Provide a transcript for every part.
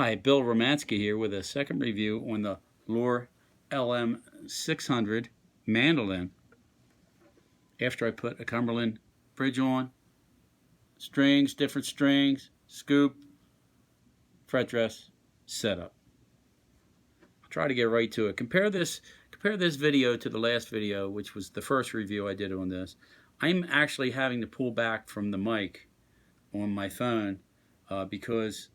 Hi, Bill Romansky here with a second review on the Loar LM-600 Mandolin. After I put a Cumberland bridge on, strings, different strings, scoop, fret dress, setup. I'll try to get right to it. Compare this video to the last video, which was the first review I did on this. I'm actually having to pull back from the mic on my phone because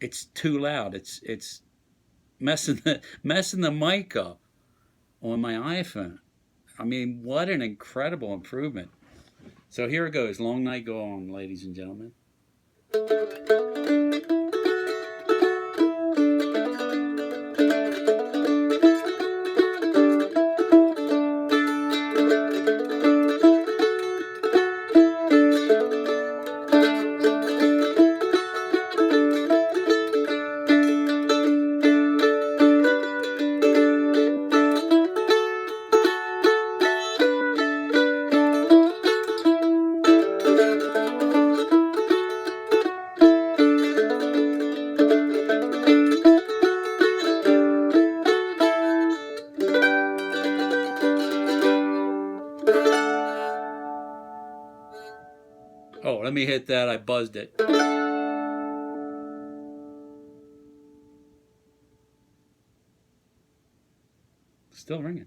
it's too loud. It's messing the mic up on my iPhone. I mean, what an incredible improvement. So here it goes. Long night go on, ladies and gentlemen. Oh, let me hit that. I buzzed it. Still ringing.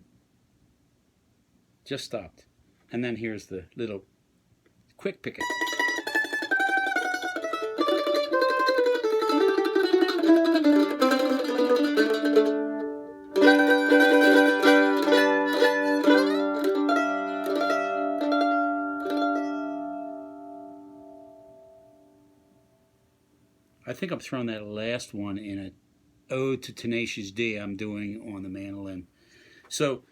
Just stopped. And then here's the little quick picket. I think I'm throwing that last one in an ode to Tenacious D I'm doing on the mandolin. So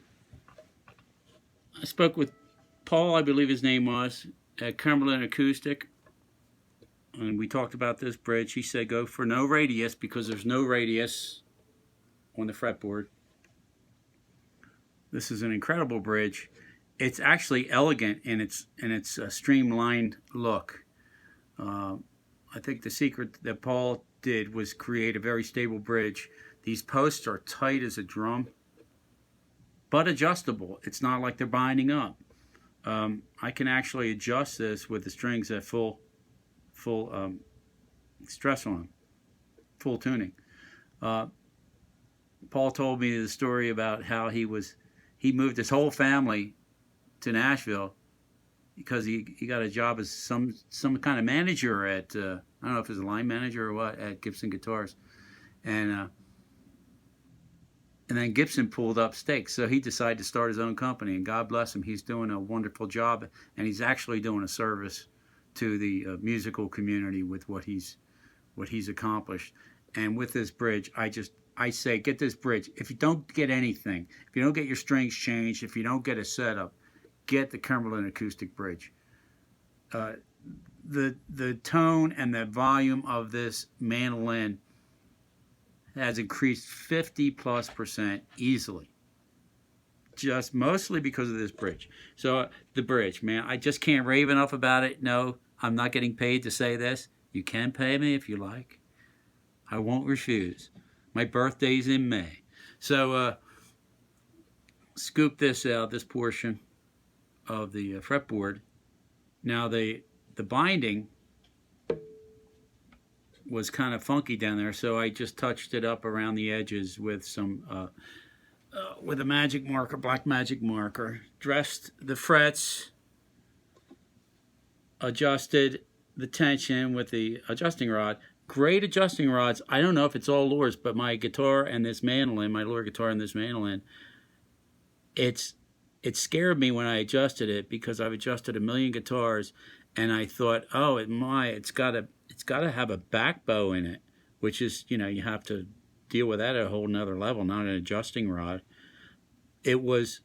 I spoke with Paul, I believe his name was, at Cumberland Acoustic, and we talked about this bridge. He said go for no radius because there's no radius on the fretboard. This is an incredible bridge. It's actually elegant in its streamlined look. I think the secret that Paul did was create a very stable bridge. These posts are tight as a drum, but adjustable. It's not like they're binding up. I can actually adjust this with the strings at full stress on them, full tuning. Paul told me the story about how he moved his whole family to Nashville because he got a job as some kind of manager at I don't know if it was a line manager or what at Gibson Guitars, and then Gibson pulled up stakes, so he decided to start his own company. And God bless him, he's doing a wonderful job, and he's actually doing a service to the musical community with what he's accomplished. And with this bridge, I say get this bridge. If you don't get anything, if you don't get your strings changed, if you don't get a setup, get the Cumberland Acoustic Bridge. The tone and the volume of this mandolin has increased 50+% easily, just mostly because of this bridge. So the bridge, man, I just can't rave enough about it. No, I'm not getting paid to say this. You can pay me if you like. I won't refuse. My birthday's in May. So scoop this out, this portion of the fretboard. Now the binding was kind of funky down there, so I just touched it up around the edges with some with a magic marker, black magic marker. Dressed the frets, adjusted the tension with the adjusting rod. Great adjusting rods. I don't know if it's all Loar's, but my guitar and this mandolin, my Loar guitar and this mandolin, it scared me when I adjusted it because I've adjusted a million guitars, and I thought, oh, it's got to have a back bow in it, which is, you know, you have to deal with that at a whole nother level, not an adjusting rod. It was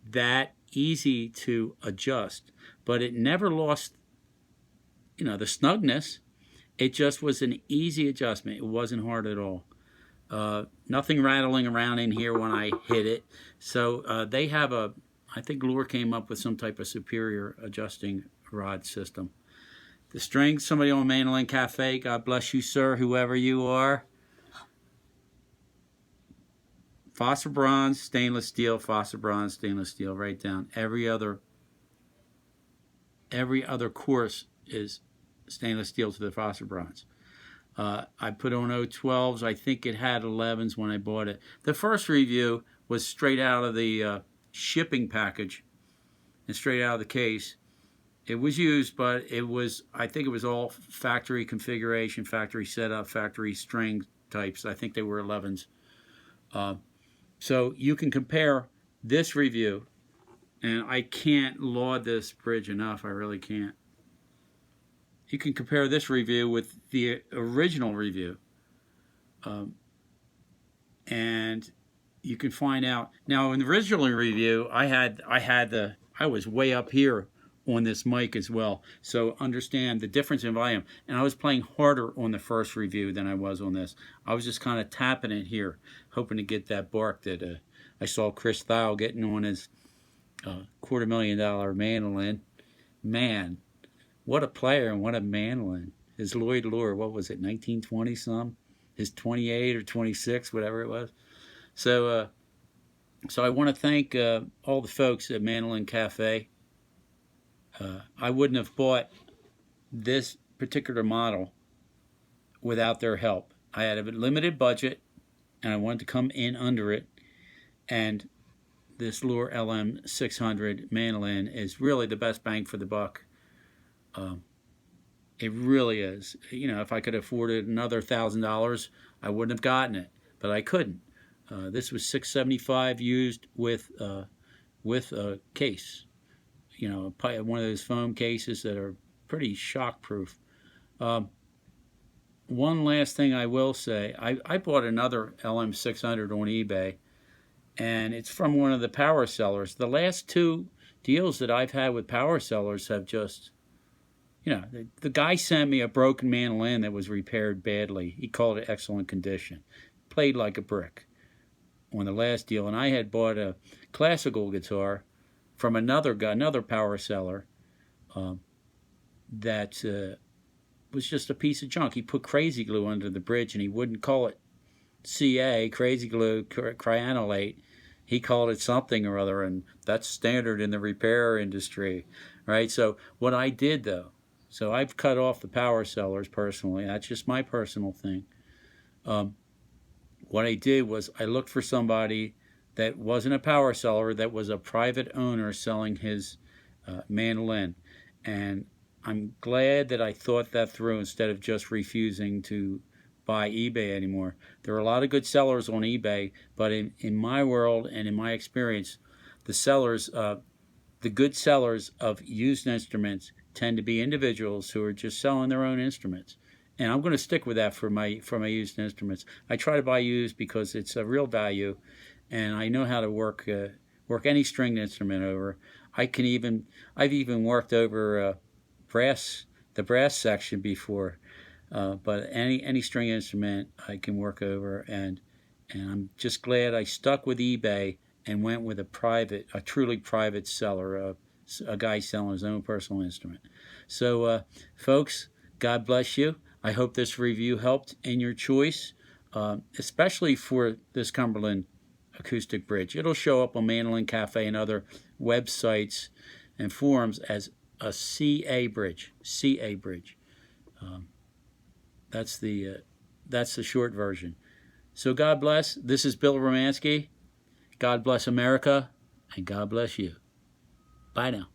that easy to adjust, but it never lost, you know, the snugness. It just was an easy adjustment. It wasn't hard at all. Nothing rattling around in here when I hit it. So they have I think Loar came up with some type of superior adjusting rod system. The strings, somebody on Mandolin Cafe, God bless you, sir, whoever you are. Phosphor bronze, stainless steel, phosphor bronze, stainless steel, right down. Every other course is stainless steel to the phosphor bronze. I put on 012s. I think it had 11s when I bought it. The first review was straight out of the shipping package and straight out of the case. It was used, but I think it was all factory configuration, factory setup, factory string types. I think they were 11s. So you can compare this review, and I can't laud this bridge enough. I really can't. You can compare this review with the original review, and you can find out. Now, in the original review, I was way up here on this mic as well, so understand the difference in volume. And I was playing harder on the first review than I was on this. I was just kind of tapping it here, hoping to get that bark that I saw Chris Thile getting on his $250,000 mandolin. Man, what a player and what a mandolin. His Lloyd Loar, what was it, 1920 some? His 28 or 26, whatever it was. So I want to thank all the folks at Mandolin Cafe. I wouldn't have bought this particular model without their help. I had a limited budget, and I wanted to come in under it. And this Loar LM-600 mandolin is really the best bang for the buck. It really is. You know, if I could have afforded another $1,000, I wouldn't have gotten it, but I couldn't. This was $675 used with a case. You know, one of those foam cases that are pretty shock-proof. One last thing I will say, I bought another LM-600 on eBay, and it's from one of the power sellers. The last two deals that I've had with power sellers have just, you know, the guy sent me a broken mandolin that was repaired badly. He called it excellent condition. Played like a brick on the last deal, and I had bought a classical guitar from another guy, another power seller, that was just a piece of junk. He put crazy glue under the bridge, and he wouldn't call it CA, crazy glue, cyanolate. He called it something or other, and that's standard in the repair industry, right? So what I did, though, so I've cut off the power sellers personally. That's just my personal thing. What I did was I looked for somebody that wasn't a power seller, that was a private owner selling his mandolin. And I'm glad that I thought that through instead of just refusing to buy eBay anymore. There are a lot of good sellers on eBay, but in my world and in my experience, the sellers, the good sellers of used instruments tend to be individuals who are just selling their own instruments. And I'm going to stick with that for my used instruments. I try to buy used because it's a real value, and I know how to work any stringed instrument over. I've even worked over the brass section before, but any string instrument I can work over, and I'm just glad I stuck with eBay and went with a truly private seller, a guy selling his own personal instrument. So, folks, God bless you. I hope this review helped in your choice, especially for this Cumberland acoustic bridge. It'll show up on Mandolin Cafe and other websites and forums as a CA bridge. CA bridge. That's the short version. So God bless. This is Bill Romansky. God bless America, and God bless you. Bye now.